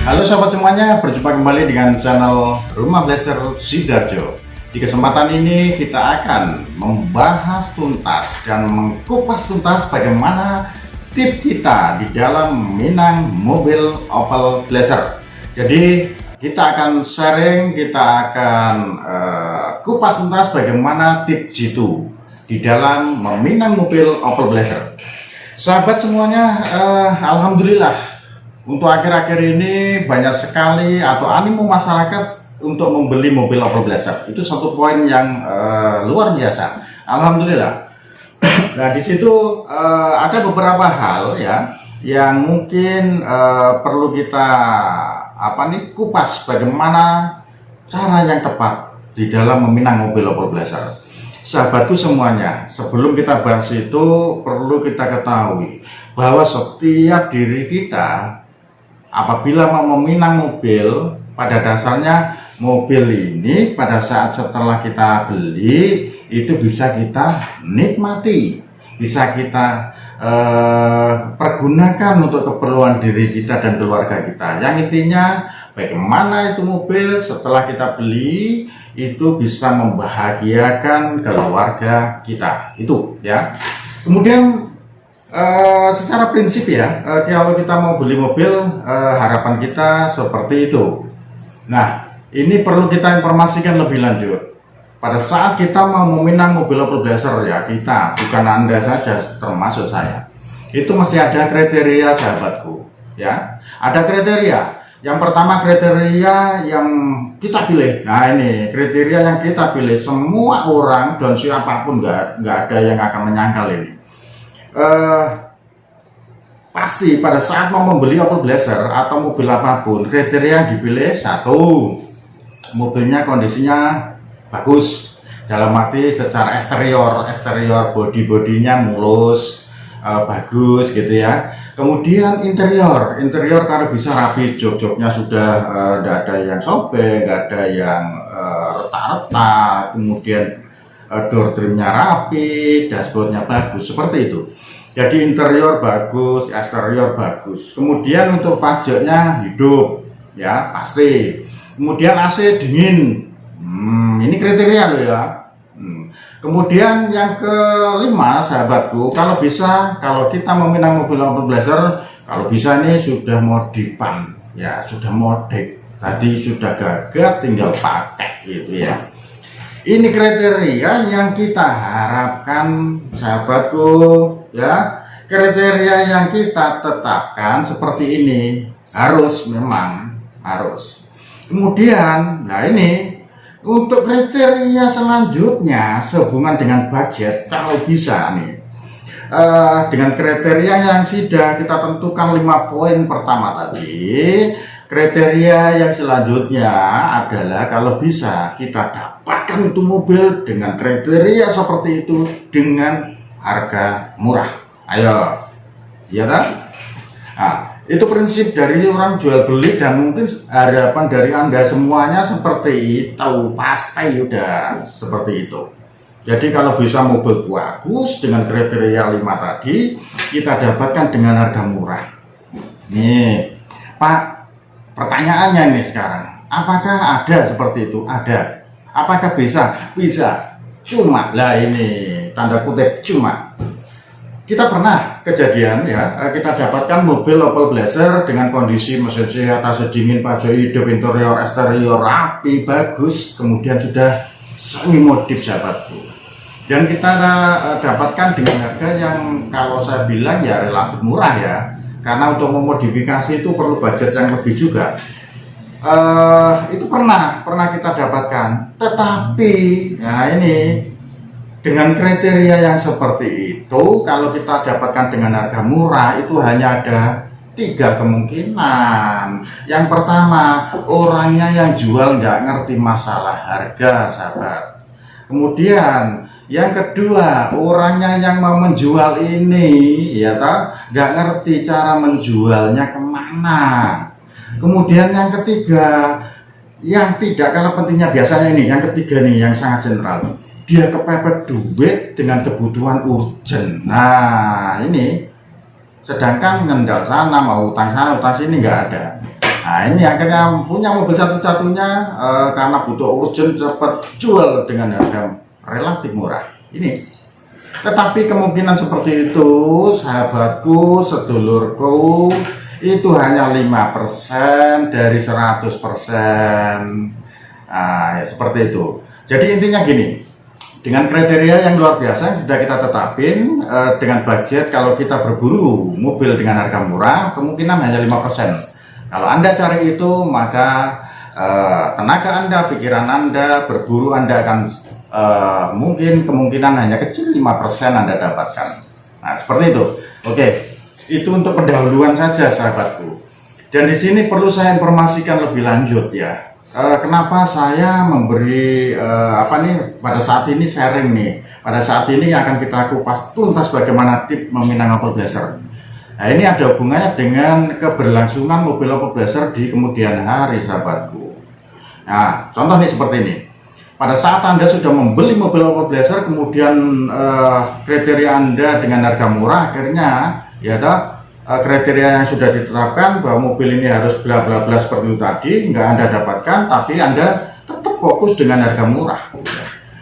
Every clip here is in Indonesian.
Halo sahabat semuanya, berjumpa kembali dengan channel Rumah Blazer Sidoarjo. Di kesempatan ini kita akan membahas tuntas dan mengkupas tuntas bagaimana tip kita di dalam meminang mobil Opel Blazer. Jadi kita akan sharing, kita akan kupas tuntas bagaimana tip jitu di dalam meminang mobil Opel Blazer. Sahabat semuanya, alhamdulillah untuk akhir-akhir ini banyak sekali atau animo masyarakat untuk membeli mobil Opel Blazer. Itu satu poin yang luar biasa. Alhamdulillah. Nah, di situ ada beberapa hal ya yang mungkin perlu kita kupas bagaimana cara yang tepat di dalam meminang mobil Opel Blazer. Sahabatku semuanya, sebelum kita bahas itu perlu kita ketahui bahwa setiap diri kita apabila mau meminang mobil, pada dasarnya mobil ini pada saat setelah kita beli itu bisa kita nikmati, bisa kita pergunakan untuk keperluan diri kita dan keluarga kita. Yang intinya bagaimana itu mobil setelah kita beli itu bisa membahagiakan keluarga kita, itu ya. Kemudian secara prinsip ya, kalau kita mau beli mobil, harapan kita seperti itu. Nah, ini perlu kita informasikan lebih lanjut. Pada saat kita mau meminang mobil Opel Blazer ya, kita, bukan Anda saja, termasuk saya, itu mesti ada kriteria sahabatku ya. Ada kriteria. Yang pertama kriteria yang kita pilih. Nah, ini kriteria yang kita pilih, semua orang dan siapapun nggak ada yang akan menyangkal ini. Pasti pada saat mau membeli Opel Blazer atau mobil apapun, kriteria yang dipilih satu, mobilnya kondisinya bagus, dalam arti secara eksterior bodinya mulus, bagus gitu ya. Kemudian interior kalau bisa rapi, jok-joknya sudah tidak ada yang sobek, nggak ada yang retak-retak, kemudian door trimnya rapi, dashboardnya bagus, seperti itu. Jadi interior bagus, eksterior bagus. Kemudian untuk pajaknya hidup, ya pasti. Kemudian AC dingin, ini kriteria loh ya. Kemudian yang kelima sahabatku, kalau bisa, kalau kita meminang mobil Opel Blazer, kalau bisa ini sudah modifan, ya sudah modif. Tadi sudah gagal, tinggal pakai gitu ya. Ini kriteria yang kita harapkan sahabatku ya. Kriteria yang kita tetapkan seperti ini memang harus. Kemudian nah ini untuk kriteria selanjutnya sehubungan dengan budget, kalau bisa nih dengan kriteria yang sudah kita tentukan 5 poin pertama tadi. Kriteria yang selanjutnya adalah kalau bisa kita dapatkan itu mobil dengan kriteria seperti itu dengan harga murah. Ayo, ya kan? Nah, itu prinsip dari orang jual beli dan mungkin harapan dari Anda semuanya seperti itu, pasti udah seperti itu. Jadi kalau bisa mobil bagus dengan kriteria 5 tadi, kita dapatkan dengan harga murah. Nih, Pak. Pertanyaannya nih sekarang, apakah ada seperti itu? Ada. Apakah bisa? Bisa. Cuma lah ini tanda kutip cuma. Kita pernah kejadian ya, kita dapatkan mobil Opel Blazer dengan kondisi mesin sehat, AC dingin, pajak hidup, interior, eksterior rapi, bagus, kemudian sudah semi modif sahabatku. Dan kita dapatkan dengan harga yang kalau saya bilang ya relatif murah ya. Karena untuk memodifikasi itu perlu budget yang lebih juga. Itu pernah kita dapatkan. Tetapi, nah ini dengan kriteria yang seperti itu, kalau kita dapatkan dengan harga murah itu hanya ada 3 kemungkinan. Yang pertama, orangnya yang jual nggak ngerti masalah harga, sahabat. Kemudian yang kedua, orangnya yang mau menjual ini ya nggak ngerti cara menjualnya kemana. Kemudian yang ketiga, yang tidak kalah pentingnya biasanya ini, yang ketiga nih yang sangat sentral, dia kepepet duit dengan kebutuhan urgent. Nah ini sedangkan ngendal sana mau utang sana utang sini nggak ada. Nah ini akhirnya punya mobil satu-satunya karena butuh urgent cepat jual dengan harga relatif murah ini. Tetapi kemungkinan seperti itu sahabatku, sedulurku, itu hanya 5% dari 100%. Nah, ya seperti itu. Jadi intinya gini, dengan kriteria yang luar biasa yang sudah kita tetapin, dengan budget kalau kita berburu mobil dengan harga murah, kemungkinan hanya 5%. Kalau Anda cari itu, maka tenaga Anda, pikiran Anda, berburu Anda akan mungkin kemungkinan hanya kecil 5% Anda dapatkan. Nah, seperti itu. Oke, itu untuk pendahuluan saja sahabatku. Dan di sini perlu saya informasikan lebih lanjut ya. Kenapa saya memberi pada saat ini sharing nih. Pada saat ini akan kita kupas tuntas bagaimana tip meminang Opel Blazer. Nah, ini ada hubungannya dengan keberlangsungan mobil Opel Blazer di kemudian hari sahabatku. Nah, contoh nih seperti ini. Pada saat Anda sudah membeli mobil Opel Blazer, kemudian kriteria Anda dengan harga murah, akhirnya ya kriteria yang sudah ditetapkan bahwa mobil ini harus bla bla bla seperti itu tadi, nggak Anda dapatkan, tapi Anda tetap fokus dengan harga murah.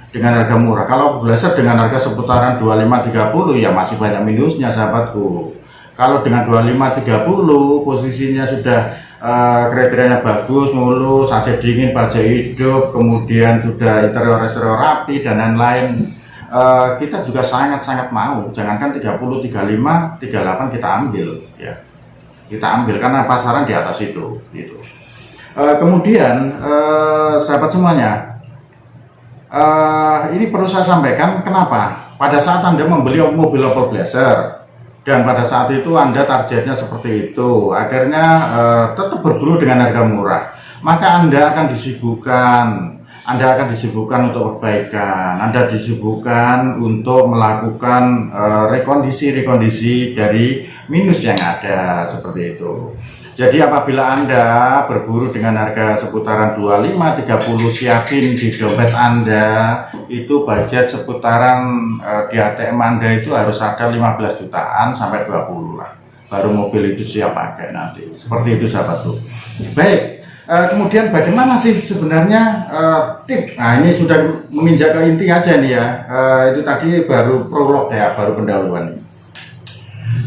Dengan harga murah. Kalau Blazer dengan harga seputaran 25-30 ya masih banyak minusnya sahabatku. Kalau dengan 25-30 posisinya sudah kriterianya bagus, mulus, AC dingin, baja hidup, kemudian sudah interior rapi dan lain-lain, kita juga sangat-sangat mau. Jangankan 30, 35, 38 kita ambil ya. Kita ambil karena pasaran di atas itu gitu. Kemudian sahabat semuanya, ini perlu saya sampaikan kenapa pada saat Anda membeli mobil Opel Blazer dan pada saat itu Anda targetnya seperti itu, akhirnya tetap berburu dengan harga murah, maka Anda akan disibukkan untuk perbaikan, Anda disibukkan untuk melakukan rekondisi dari minus yang ada seperti itu. Jadi apabila Anda berburu dengan harga seputaran 25-30, siapin di dompet Anda itu budget seputaran di ATM Anda itu harus ada 15 jutaan sampai 20 lah, baru mobil itu siap pakai nanti. Seperti itu sahabatku. Baik, kemudian bagaimana sih sebenarnya tip? Nah ini sudah menginjak ke inti aja nih ya. Itu tadi baru prolog ya, baru pendahuluan.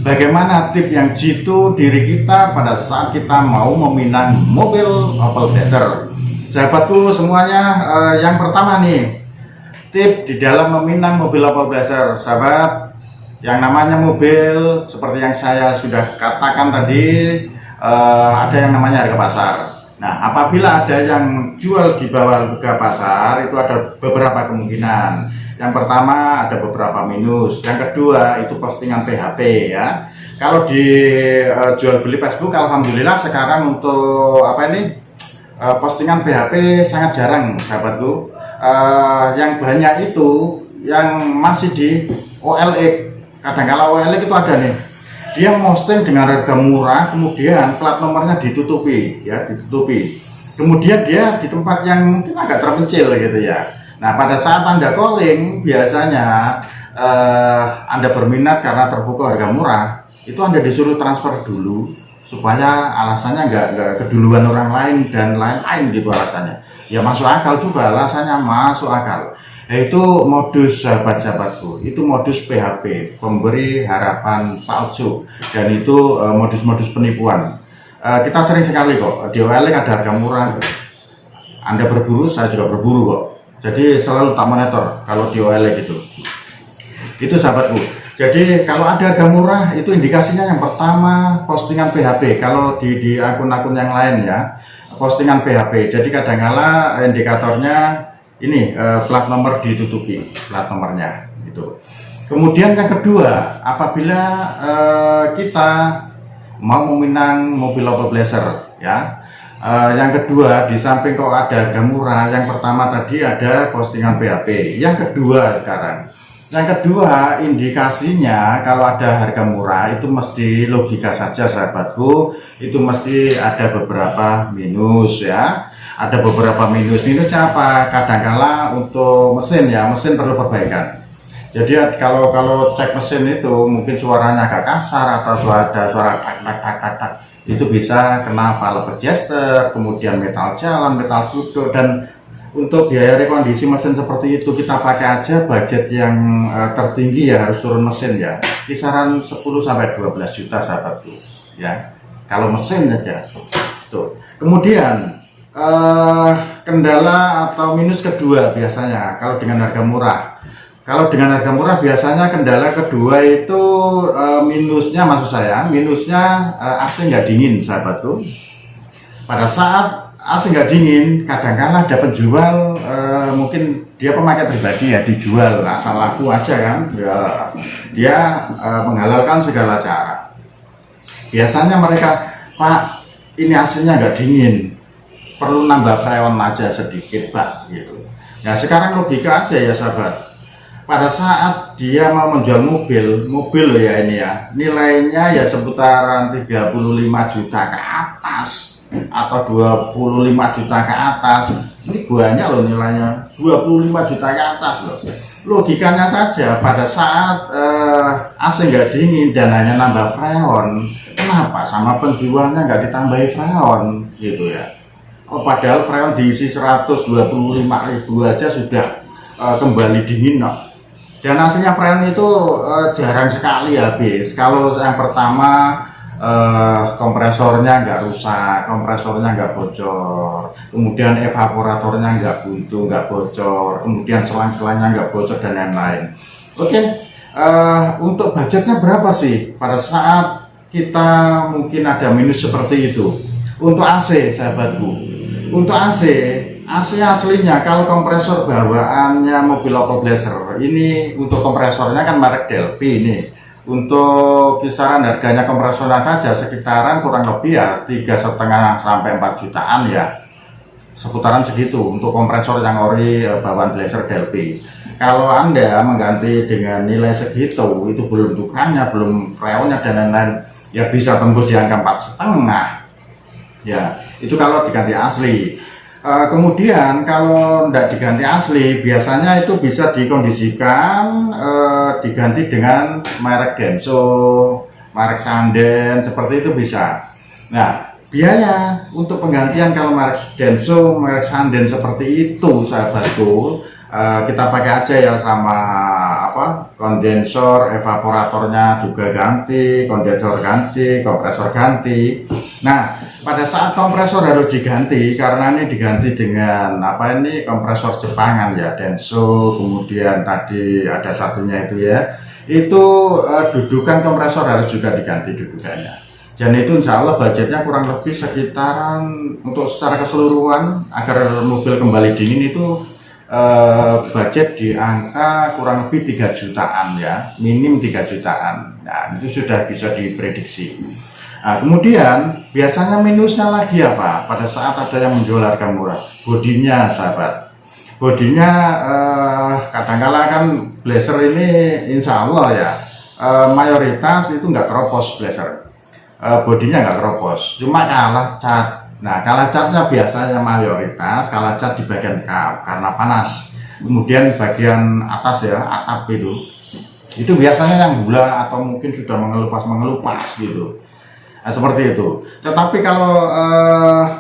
Bagaimana tip yang jitu diri kita pada saat kita mau meminang mobil Opel Blazer. Sahabatku semuanya, yang pertama nih, tip di dalam meminang mobil Opel Blazer. Sahabat, yang namanya mobil seperti yang saya sudah katakan tadi, ada yang namanya harga pasar. Nah, apabila ada yang jual di bawah harga pasar, itu ada beberapa kemungkinan. Yang pertama ada beberapa minus, yang kedua itu postingan PHP ya. Kalau di jual beli Facebook, alhamdulillah sekarang untuk postingan PHP sangat jarang sahabatku. Yang banyak itu yang masih di OLX. Kadang-kala OLX itu ada nih, dia posting dengan harga murah, kemudian plat nomornya ditutupi ya, kemudian dia di tempat yang mungkin agak terpencil gitu ya. Nah, pada saat Anda calling, biasanya Anda berminat karena terpukau harga murah, itu Anda disuruh transfer dulu supaya alasannya nggak keduluan orang lain dan lain-lain gitu alasannya. Ya masuk akal juga, alasannya masuk akal. Yaitu modus sahabat-sahabatku, itu modus PHP, pemberi harapan palsu, dan itu modus-modus penipuan. Kita sering sekali kok di OLX ada harga murah, Anda berburu, saya juga berburu kok. Jadi selalu tak monitor kalau di OLX itu sahabatku. Jadi kalau ada harga murah itu indikasinya yang pertama postingan PHP. Kalau di akun-akun yang lain ya, postingan PHP. Jadi kadang-kala indikatornya ini plat nomor ditutupi, plat nomornya gitu. Kemudian yang kedua, apabila kita mau meminang mobil Opel Blazer ya, yang kedua, di samping kok ada harga murah, yang pertama tadi ada postingan PHP. Yang kedua indikasinya kalau ada harga murah itu mesti logika saja sahabatku, itu mesti ada beberapa minus ya. Ada beberapa minusnya apa? Kadangkala untuk mesin ya, mesin perlu perbaikan. Jadi kalau cek mesin itu mungkin suaranya agak kasar atau ada suara tak tak tak tak tak, itu bisa kena valve adjuster, kemudian metal jalan, metal duduk. Dan untuk biaya rekondisi mesin seperti itu kita pakai aja budget yang tertinggi ya, harus turun mesin ya, kisaran 10 sampai 12 juta sahabatku ya, kalau mesin aja tuh. Kemudian kendala atau minus kedua biasanya kalau dengan harga murah. Kalau dengan harga murah biasanya kendala kedua itu minusnya, maksud saya minusnya AC nggak dingin sahabatku. Pada saat AC nggak dingin, kadang-kala ada penjual mungkin dia pemakai pribadi ya, dijual asal laku aja kan, dia menghalalkan segala cara. Biasanya mereka, Pak, ini AC-nya nggak dingin, perlu nambah freon aja sedikit Pak gitu. Nah sekarang logika aja ya sahabat, pada saat dia mau menjual mobil ya, ini ya nilainya ya seputaran 35 juta ke atas atau 25 juta ke atas, ini banyak loh nilainya, 25 juta ke atas loh. Logikanya saja pada saat AC nggak dingin dan hanya nambah freon, kenapa sama penjualnya nggak ditambahi freon gitu ya. Oh, padahal freon diisi 125.000 aja sudah kembali dingin no. Dan hasilnya freon itu jarang sekali habis. Kalau yang pertama kompresornya nggak rusak, kompresornya nggak bocor, kemudian evaporatornya nggak buntu, nggak bocor, kemudian selang-selangnya nggak bocor dan lain-lain. Oke, untuk budgetnya berapa sih pada saat kita mungkin ada minus seperti itu? Untuk AC sahabatku, untuk AC aslinya kalau kompresor bawaannya mobil Opel Blazer ini, untuk kompresornya kan merek Delphi ini, untuk kisaran harganya kompresornya saja sekitaran kurang lebih ya 3,5 sampai 4 jutaan ya, seputaran segitu untuk kompresor yang ori bawaan Blazer Delphi. Kalau Anda mengganti dengan nilai segitu, itu belum dukannya, belum freonnya dan lain-lain, ya bisa tembus di angka 4,5 ya, itu kalau diganti asli. Kemudian kalau tidak diganti asli, biasanya itu bisa dikondisikan diganti dengan merek Denso, merek Sanden, seperti itu bisa. Nah, biaya untuk penggantian kalau merek Denso, merek Sanden seperti itu sahabatku, kita pakai aja ya sama kondensor, evaporatornya juga ganti, kondensor ganti, kompresor ganti. Nah, pada saat kompresor harus diganti karena ini diganti dengan kompresor Jepangan ya, Denso, kemudian tadi ada satunya itu ya, itu dudukan kompresor harus juga diganti dudukannya. Dan itu insya Allah budgetnya kurang lebih sekitaran untuk secara keseluruhan agar mobil kembali dingin itu budget di angka kurang lebih 3 jutaan ya, minim 3 jutaan. Nah, itu sudah bisa diprediksi. Nah, kemudian biasanya minusnya lagi apa? Pada saat ada yang menjual harga murah, bodinya sahabat. Bodinya kadang-kala kan Blazer ini insya Allah ya mayoritas itu nggak keropos Blazer. Bodinya nggak keropos, cuma kalah cat. Nah, kalah catnya biasanya mayoritas kalah cat di bagian kap karena panas. Kemudian bagian atas ya, atap itu biasanya yang gula atau mungkin sudah mengelupas gitu. Nah, seperti itu. Tetapi kalau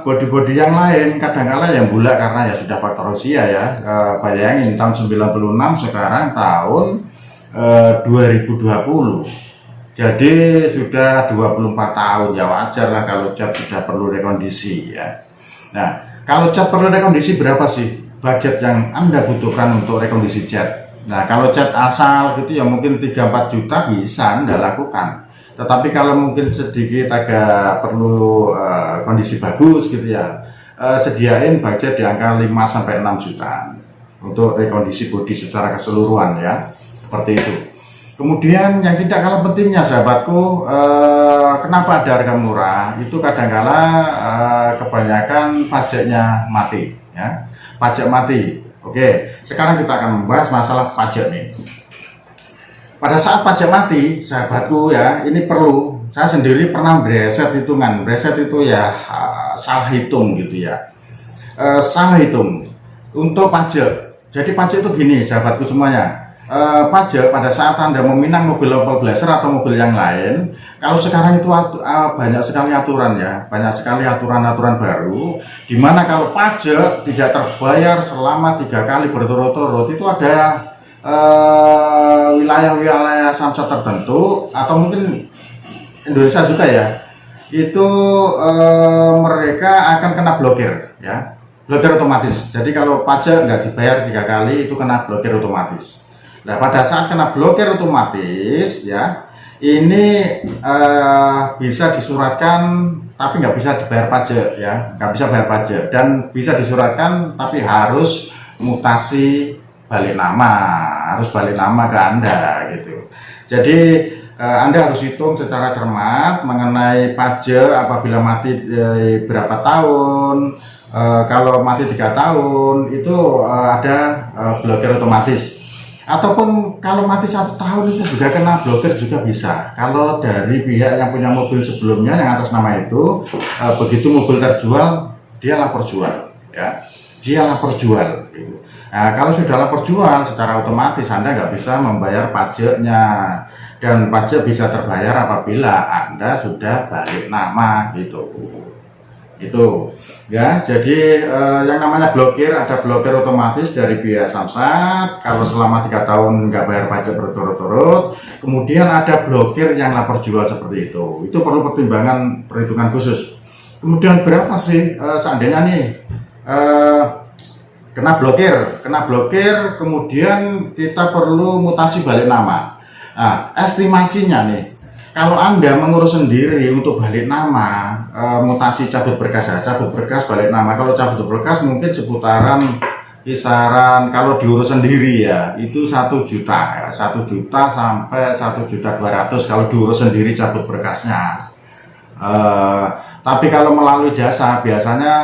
bodi-bodi yang lain kadang-kala yang bulat karena ya sudah faktor usia ya. Bayangin tahun 96 sekarang tahun 2020. Jadi sudah 24 tahun ya, wajar lah kalau cat sudah perlu rekondisi ya. Nah, kalau cat perlu rekondisi berapa sih budget yang Anda butuhkan untuk rekondisi cat? Nah, kalau cat asal gitu ya mungkin 3-4 juta bisa Anda lakukan. Tetapi kalau mungkin sedikit agak perlu kondisi bagus gitu ya, sediain budget di angka 5-6 jutaan untuk rekondisi bodi secara keseluruhan ya, seperti itu. Kemudian yang tidak kalah pentingnya sahabatku, kenapa ada harga murah? Itu kadang-kala kebanyakan pajaknya mati ya, pajak mati. Oke, sekarang kita akan membahas masalah pajak nih. Pada saat pajak mati, sahabatku ya, ini perlu, saya sendiri pernah bereset hitungan, bereset itu ya salah hitung gitu ya, salah hitung untuk pajak. Jadi pajak itu gini, sahabatku semuanya, pajak pada saat Anda meminang mobil Opel Blazer atau mobil yang lain. Kalau sekarang itu banyak sekali aturan ya, banyak sekali aturan-aturan baru, dimana kalau pajak tidak terbayar selama 3 kali berturut-turut, itu ada wilayah-wilayah Samsat tertentu atau mungkin Indonesia juga ya, itu mereka akan kena blokir ya, blokir otomatis. Jadi kalau pajak nggak dibayar 3 kali itu kena blokir otomatis. Nah, pada saat kena blokir otomatis ya, ini bisa disuratkan tapi nggak bisa dibayar pajak ya, nggak bisa bayar pajak, dan bisa disuratkan tapi harus mutasi balik nama, harus balik nama ke Anda gitu. Jadi Anda harus hitung secara cermat mengenai pajak apabila mati berapa tahun. Kalau mati 3 tahun itu ada blokir otomatis. Ataupun kalau mati 1 tahun itu juga kena blokir juga bisa. Kalau dari pihak yang punya mobil sebelumnya yang atas nama itu, begitu mobil terjual, dia lapor jual, ya, dia lapor jual. Gitu. Nah, kalau sudah lapor jual, secara otomatis Anda nggak bisa membayar pajaknya, dan pajak bisa terbayar apabila Anda sudah balik nama, gitu. Itu ya, jadi yang namanya blokir, ada blokir otomatis dari pihak Samsat kalau selama 3 tahun nggak bayar pajak berturut-turut. Kemudian ada blokir yang lapor jual seperti itu perlu perhitungan khusus. Kemudian berapa sih seandainya nih kena blokir, kemudian kita perlu mutasi balik nama. Nah, estimasinya nih, kalau Anda mengurus sendiri untuk balik nama, mutasi cabut berkas ya, cabut berkas balik nama. Kalau cabut berkas mungkin seputaran kisaran kalau diurus sendiri ya, itu 1 juta ya, 1 juta sampai 1.200.000 kalau diurus sendiri cabut berkasnya. Tapi kalau melalui jasa biasanya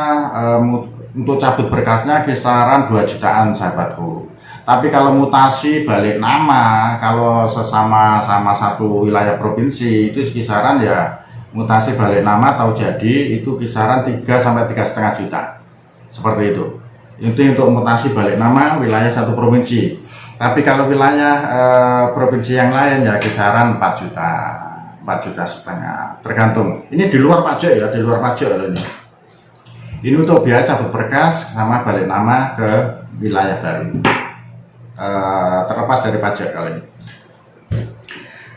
untuk cabut berkasnya kisaran 2 jutaan sahabatku. Tapi kalau mutasi balik nama, kalau sama satu wilayah provinsi itu kisaran ya, mutasi balik nama tahu jadi itu kisaran 3 sampai 3,5 juta. Seperti itu. Itu untuk mutasi balik nama wilayah satu provinsi. Tapi kalau wilayah provinsi yang lain ya kisaran 4 juta, 4,5 juta. Tergantung. Ini di luar pajak ya, di luar pajak ini. Ini untuk biaya cabut berkas sama balik nama ke wilayah baru. Terlepas dari pajak kali ini.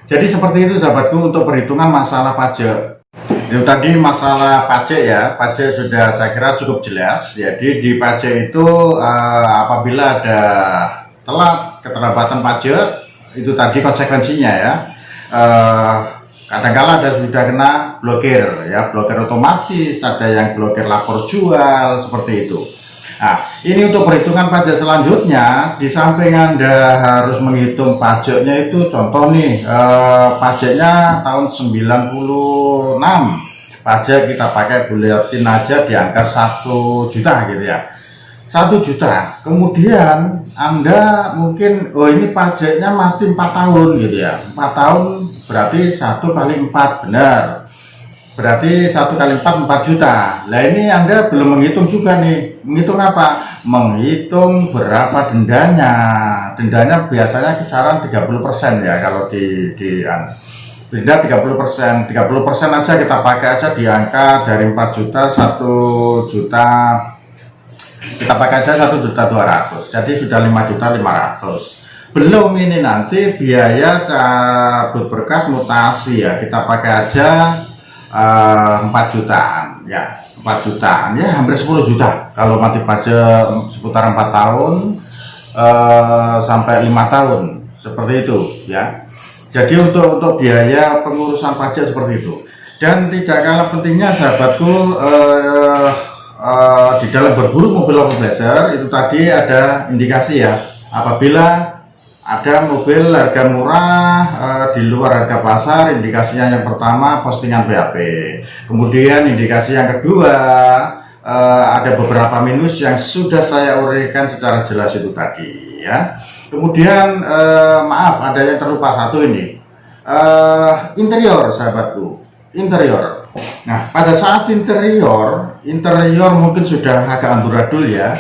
Jadi seperti itu sahabatku untuk perhitungan masalah pajak. Itu tadi masalah pajak ya, pajak sudah saya kira cukup jelas. Jadi di pajak itu apabila ada telat keterlambatan pajak, itu tadi konsekuensinya ya. Kadang-kala ada sudah kena blokir ya, blokir otomatis, ada yang blokir lapor jual seperti itu. Nah, ini untuk perhitungan pajak selanjutnya, di samping Anda harus menghitung pajaknya itu, contoh nih, pajaknya tahun 96, pajak kita pakai buletin aja di angka 1 juta gitu ya, 1 juta. Kemudian Anda mungkin, oh ini pajaknya masih 4 tahun gitu ya, 4 tahun berarti 1 kali 4, benar. Berarti 1 kali 4, 4 juta. Nah ini Anda belum menghitung juga nih. Menghitung apa? Menghitung berapa dendanya. Dendanya biasanya kisaran 30% ya. Kalau denda 30%. 30% aja kita pakai aja di angka dari 4 juta, 1 juta. Kita pakai aja 1.200.000. Jadi sudah 5.500.000. Belum ini nanti biaya cabut berkas mutasi ya. Kita pakai aja 4 jutaan ya, 4 jutaan ya, hampir 10 juta kalau mati pajak seputar 4 tahun sampai 5 tahun seperti itu ya. Jadi untuk biaya pengurusan pajak seperti itu. Dan tidak kalah pentingnya sahabatku, di dalam berburu mobil Opel Blazer itu tadi ada indikasi ya, apabila ada mobil harga murah di luar harga pasar, indikasinya yang pertama postingan BAP. Kemudian indikasi yang kedua ada beberapa minus yang sudah saya uraikan secara jelas itu tadi ya. Kemudian maaf ada yang terlupa satu ini, interior sahabatku, interior. Nah pada saat interior mungkin sudah agak amburadul ya.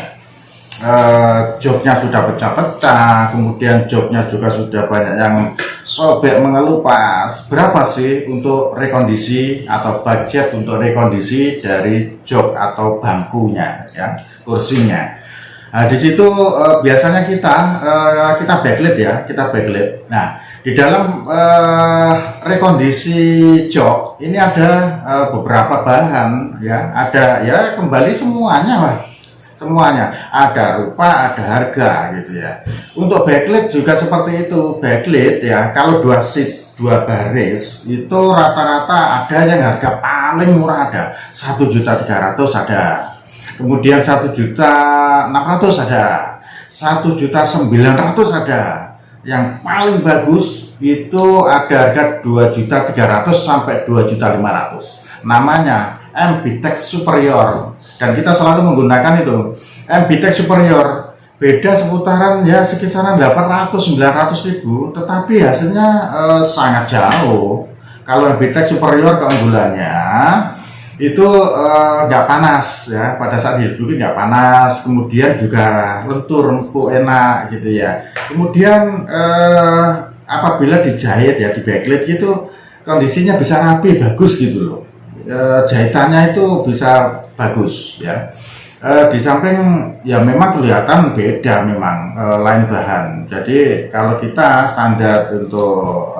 joknya sudah pecah-pecah, kemudian joknya juga sudah banyak yang sobek mengelupas. Berapa sih untuk rekondisi atau budget untuk rekondisi dari jok atau bangkunya, ya, kursinya? Nah, di situ biasanya kita backlit ya, kita backlit. Nah, di dalam rekondisi jok ini ada beberapa bahan, ya, ada ya kembali semuanya lah. Semuanya ada rupa, ada harga gitu ya. Untuk backlit juga seperti itu. Backlit ya, kalau 2 sheet 2 baris itu rata-rata ada yang harga paling murah, ada 1.300.000 ada, kemudian 1.600.000 ada, 1.900.000 ada, yang paling bagus itu ada harga 2.300.000 sampai 2.500.000. Namanya MBTEX Superior. Dan kita selalu menggunakan itu MBTEX Superior, beda seputaran ya sekisaran 800-900 ribu, tetapi hasilnya sangat jauh. Kalau MBTEX Superior keunggulannya itu nggak panas ya, pada saat hidup nggak panas, kemudian juga lentur, empuk, enak gitu ya. Kemudian apabila dijahit ya, di backlit gitu, kondisinya bisa rapi, bagus gitu loh. Jahitannya itu bisa bagus ya. Di samping ya memang kelihatan beda, memang lain bahan. Jadi kalau kita standar untuk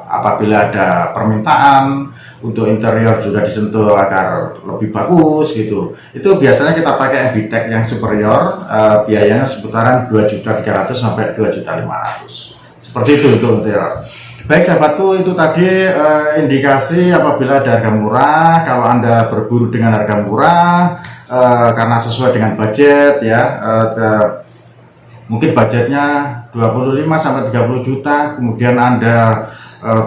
apabila ada permintaan untuk interior juga disentuh agar lebih bagus gitu, itu biasanya kita pakai MBTEX yang superior, biayanya seputaran 2.300.000 sampai 2.500.000. Seperti itu untuk interior. Baik sahabatku, itu tadi indikasi apabila ada harga murah. Kalau Anda berburu dengan harga murah karena sesuai dengan budget ya, mungkin budgetnya 25 sampai 30 juta, kemudian Anda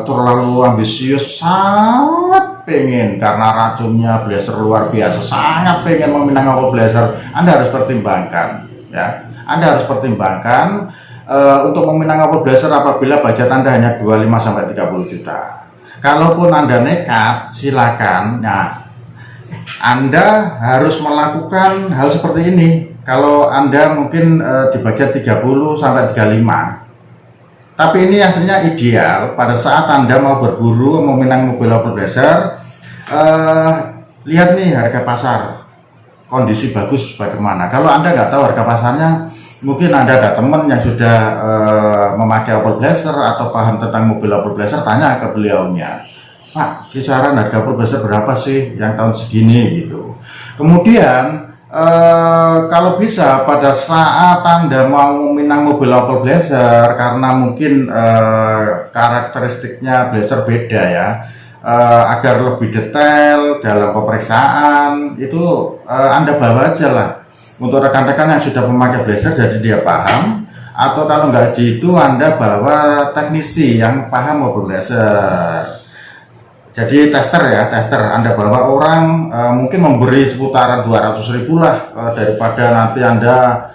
terlalu ambisius, sangat pengen karena racunnya blazer luar biasa, sangat pengen meminang blazer, Anda harus pertimbangkan ya. Anda harus pertimbangkan untuk meminang blazer apabila budget Anda hanya 25 sampai 30 juta. Kalaupun Anda nekat, silakan. Nah, Anda harus melakukan hal seperti ini. Kalau Anda mungkin di budget 30 sampai 35. Tapi ini hasilnya ideal pada saat Anda mau berburu meminang mobil blazer. Lihat nih harga pasar, kondisi bagus bagaimana. Kalau Anda nggak tahu harga pasarnya, mungkin Anda ada teman yang sudah memakai Opel Blazer atau paham tentang mobil Opel Blazer, tanya ke beliaunya, Pak, kisaran harga Opel Blazer berapa sih yang tahun segini gitu. Kemudian kalau bisa pada saat Anda mau meminang mobil Opel Blazer, karena mungkin karakteristiknya Blazer beda ya, agar lebih detail dalam pemeriksaan itu Anda bawa aja lah. Untuk rekan-rekan yang sudah memakai Blazer jadi dia paham, atau kalau nggak gitu Anda bawa teknisi yang paham mobil Blazer. Jadi tester ya, tester Anda bawa orang mungkin memberi seputaran 200.000 lah, daripada nanti Anda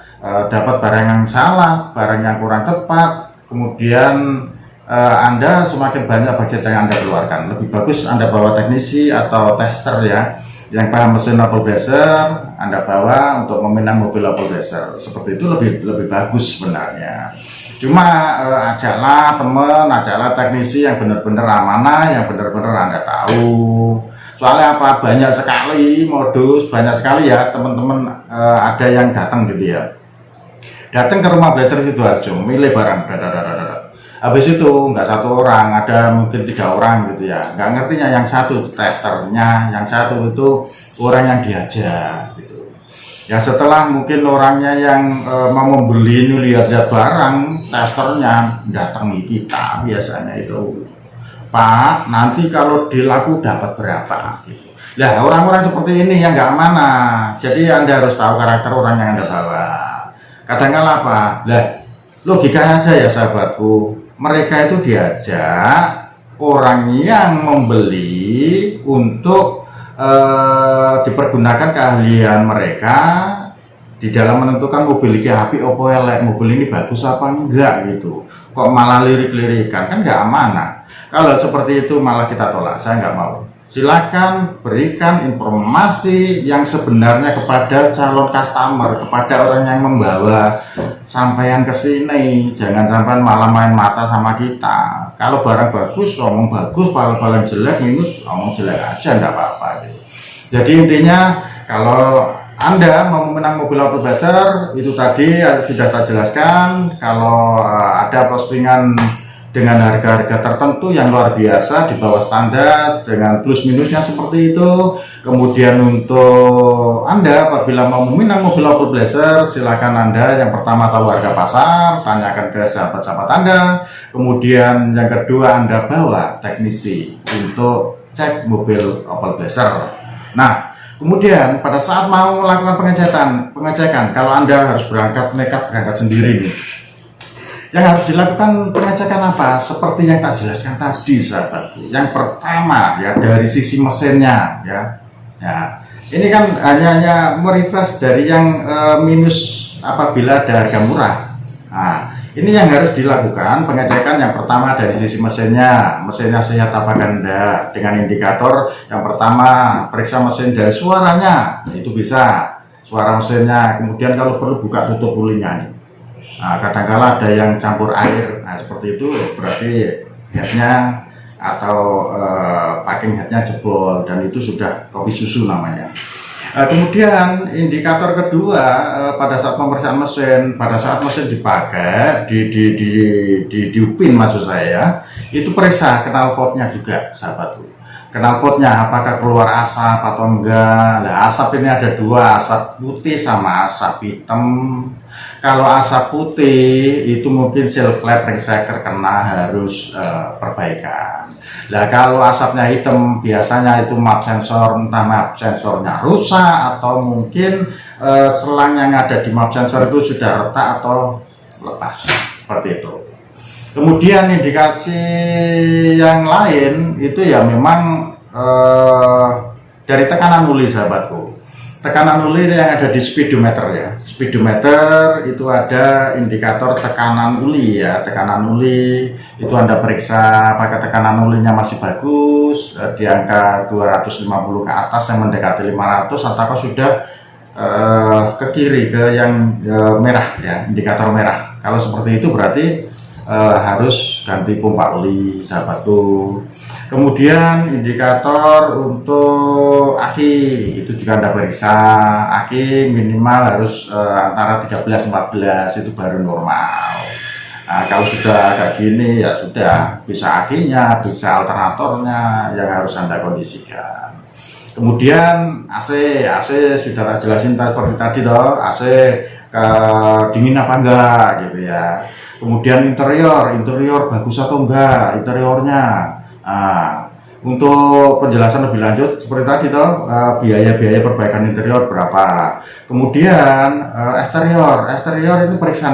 dapat barang yang salah, barang yang kurang tepat, kemudian Anda semakin banyak budget yang Anda keluarkan. Lebih bagus Anda bawa teknisi atau tester ya, yang paham mesin Opel Blazer, Anda bawa untuk meminang mobil Opel Blazer. Seperti itu lebih bagus sebenarnya. Cuma ajaklah teman, ajaklah teknisi yang benar-benar amanah, yang benar-benar Anda tahu. Soalnya apa, banyak sekali modus, banyak sekali ya teman-teman, ada yang datang gitu ya, datang ke rumah Blazer Sidoarjo, milih barang, habis itu nggak satu orang, ada mungkin 3 orang gitu ya, nggak ngertinya, yang satu testernya, yang satu itu orang yang diajak gitu ya. Setelah mungkin orangnya yang mau membeli ini lihat barang, testernya datangi kita biasanya itu, Pak, nanti kalau dilaku dapat berapa gitu. Nah, orang-orang seperti ini yang nggak amanah. Jadi Anda harus tahu karakter orang yang Anda bawa. Kadang-kadang apa? Lah, logikanya aja ya sahabatku, mereka itu diajak orang yang membeli untuk dipergunakan keahlian mereka di dalam menentukan mobil ini api opo elek, mobil ini bagus apa enggak gitu. Kok malah lirik-lirikan, kan nggak amanah. Kalau seperti itu malah kita tolak, saya nggak mau. silakan berikan informasi yang sebenarnya kepada calon customer, kepada orang yang membawa sampaian ke sini. Jangan sampai malah main mata sama kita. Kalau barang bagus, omong bagus, kalau barang jelek, minus, omong jelek aja, enggak apa-apa gitu. Jadi intinya, kalau Anda mau menang mobil Opel Blazer, itu tadi sudah saya jelaskan. Kalau ada postingan dengan harga-harga tertentu yang luar biasa di bawah standar dengan plus minusnya seperti itu. Kemudian untuk Anda apabila mau meminang mobil Opel Blazer, silakan Anda yang pertama tahu harga pasar, tanyakan ke sahabat-sahabat Anda. Kemudian yang kedua, Anda bawa teknisi untuk cek mobil Opel Blazer. Nah, kemudian pada saat mau melakukan pengecekan, kalau Anda harus nekat berangkat sendiri nih, yang harus dilakukan pengecekan apa? Seperti yang tak jelaskan tadi, sahabatku. Yang pertama ya, dari sisi mesinnya ya. Ya, ini kan hanya merefresh dari yang minus apabila ada harga murah. Nah, ini yang harus dilakukan pengecekan. Yang pertama dari sisi mesinnya sehat apa enggak, dengan indikator yang pertama periksa mesin dari suaranya, itu bisa suara mesinnya. Kemudian kalau perlu buka tutup ulingnya nih. Nah, kadang-kala ada yang campur air, nah seperti itu berarti headnya atau packing headnya jebol, dan itu sudah kopi susu namanya. Kemudian indikator kedua, pada saat pemeriksaan mesin, pada saat mesin dipakai, diupin maksud saya, itu periksa knalpotnya juga, sahabatku. Knalpotnya apakah keluar asap atau enggak. Nah, asap ini ada dua, asap putih sama asap hitam. Kalau asap putih itu mungkin seal klep ringsek terkena, harus perbaikan. Nah, kalau asapnya hitam biasanya itu map sensor, entah map sensornya rusak atau mungkin selang yang ada di map sensor itu sudah retak atau lepas, seperti itu. Kemudian indikasi yang lain itu ya memang dari tekanan uli, sahabatku. Tekanan uli yang ada di speedometer ya. Speedometer itu ada indikator tekanan uli ya. Tekanan uli itu Anda periksa apakah tekanan ulinya masih bagus, di angka 250 ke atas yang mendekati 500, atau sudah ke kiri ke yang merah ya, indikator merah. Kalau seperti itu berarti harus ganti pompa oli, sahabatku. Kemudian indikator untuk aki itu juga Anda periksa. Aki minimal harus antara 13-14, itu baru normal. Nah, kalau sudah agak gini ya sudah, bisa akinya, bisa alternatornya yang harus Anda kondisikan. Kemudian AC sudah tak jelasin seperti tadi toh, AC dingin apa enggak gitu ya. Kemudian interior bagus atau enggak interiornya. Nah, untuk penjelasan lebih lanjut seperti tadi toh, biaya perbaikan interior berapa. Kemudian eksterior itu periksa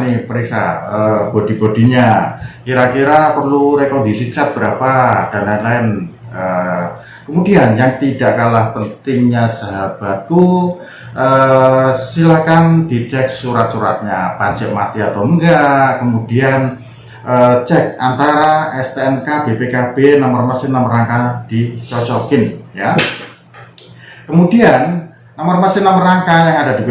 body-bodinya, kira-kira perlu rekondisi cat berapa dan lain-lain. Kemudian yang tidak kalah pentingnya, sahabatku, silakan dicek surat-suratnya, pajak mati atau enggak. Kemudian cek antara STNK, BPKB, nomor mesin, nomor rangka dicocokin ya. Kemudian nomor mesin, nomor rangka yang ada di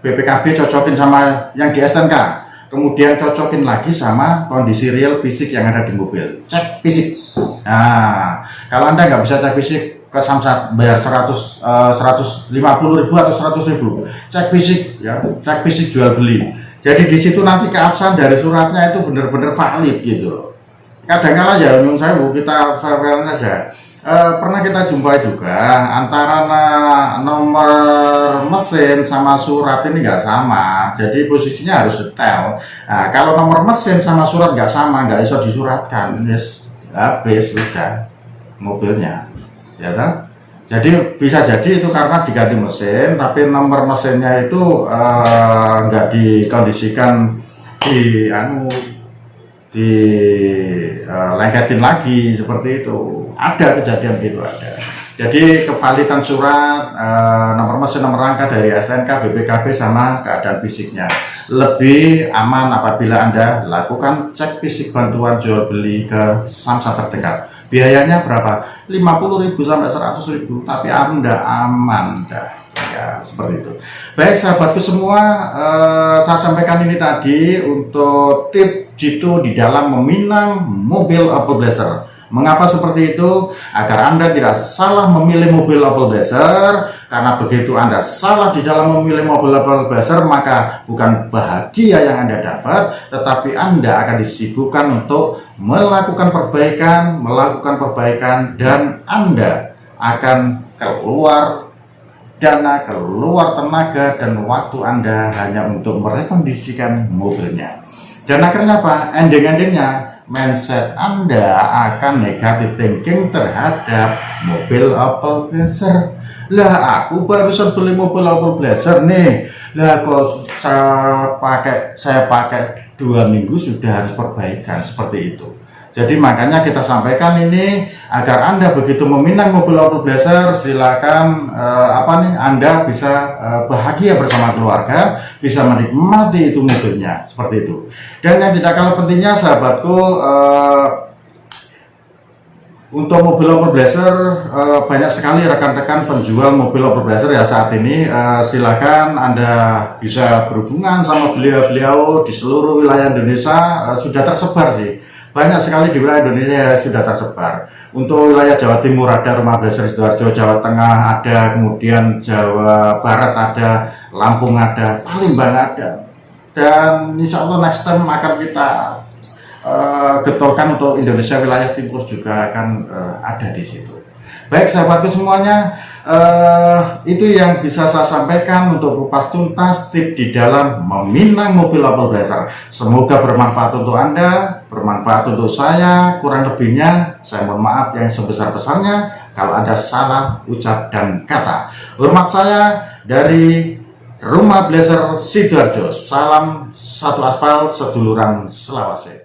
BPKB cocokin sama yang di STNK. Kemudian cocokin lagi sama kondisi real fisik yang ada di mobil. Cek fisik. Nah, kalau Anda nggak bisa cek fisik ke Samsat, bayar 150.000 atau 100.000. Cek fisik ya, cek fisik jual beli. Jadi di situ nanti keabsahan dari suratnya itu benar-benar valid gitu. Kadang-kala ya menurut saya kita fair saja. Pernah kita jumpai juga antara nomor mesin sama surat ini nggak sama. Jadi posisinya harus detail. Nah, kalau nomor mesin sama surat nggak sama, nggak bisa disuratkan, yes, habis sudah mobilnya, ya kan? Jadi bisa jadi itu karena diganti mesin, tapi nomor mesinnya itu nggak dikondisikan lengketin lagi seperti itu. Ada kejadian gitu, ada. Jadi kevalidan surat nomor mesin, nomor rangka dari STNK, BPKB sama keadaan fisiknya lebih aman apabila Anda lakukan cek fisik bantuan jual beli ke Samsat terdekat. Biayanya berapa? 50.000 sampai 100.000, tapi Anda aman dah. Ya, seperti itu. Baik sahabatku semua, saya sampaikan ini tadi untuk tip jitu di dalam meminang mobil Opel Blazer. Mengapa seperti itu? Agar Anda tidak salah memilih mobil Opel Blazer, karena begitu Anda salah di dalam memilih mobil Opel Blazer, maka bukan bahagia yang Anda dapat, tetapi Anda akan disibukkan untuk melakukan perbaikan, dan Anda akan keluar dana, keluar tenaga dan waktu Anda hanya untuk merekondisikan mobilnya. Dan akhirnya apa? Ending-endingnya mindset Anda akan negatif thinking terhadap mobil Opel Blazer. Lah, aku barusan beli mobil Opel Blazer nih. Lah, kok saya pakai 2 minggu sudah harus perbaikan, seperti itu. Jadi makanya kita sampaikan ini agar Anda begitu meminang mobil Opel Blazer, silakan Anda bisa bahagia bersama keluarga, bisa menikmati itu mobilnya, seperti itu. Dan yang tidak kalah pentingnya sahabatku, untuk mobil Opel Blazer banyak sekali rekan-rekan penjual mobil Opel Blazer ya saat ini. Silakan Anda bisa berhubungan sama beliau-beliau di seluruh wilayah Indonesia, sudah tersebar sih. Banyak sekali di wilayah Indonesia sudah tersebar. Untuk wilayah Jawa Timur ada rumah Blazer Sidoarjo, Jawa Tengah ada, kemudian Jawa Barat ada, Lampung ada, Palembang ada. Dan insya Allah next time akan kita getolkan untuk Indonesia wilayah timur juga akan ada di situ. Baik sahabatku semuanya, itu yang bisa saya sampaikan untuk kupas tuntas tip di dalam meminang mobil Opel Blazer. Semoga bermanfaat untuk Anda, bermanfaat untuk saya. Kurang lebihnya saya mohon maaf yang sebesar-besarnya kalau ada salah ucap dan kata. Hormat saya dari Rumah Blazer Sidoarjo. Salam satu aspal, seduluran selawase.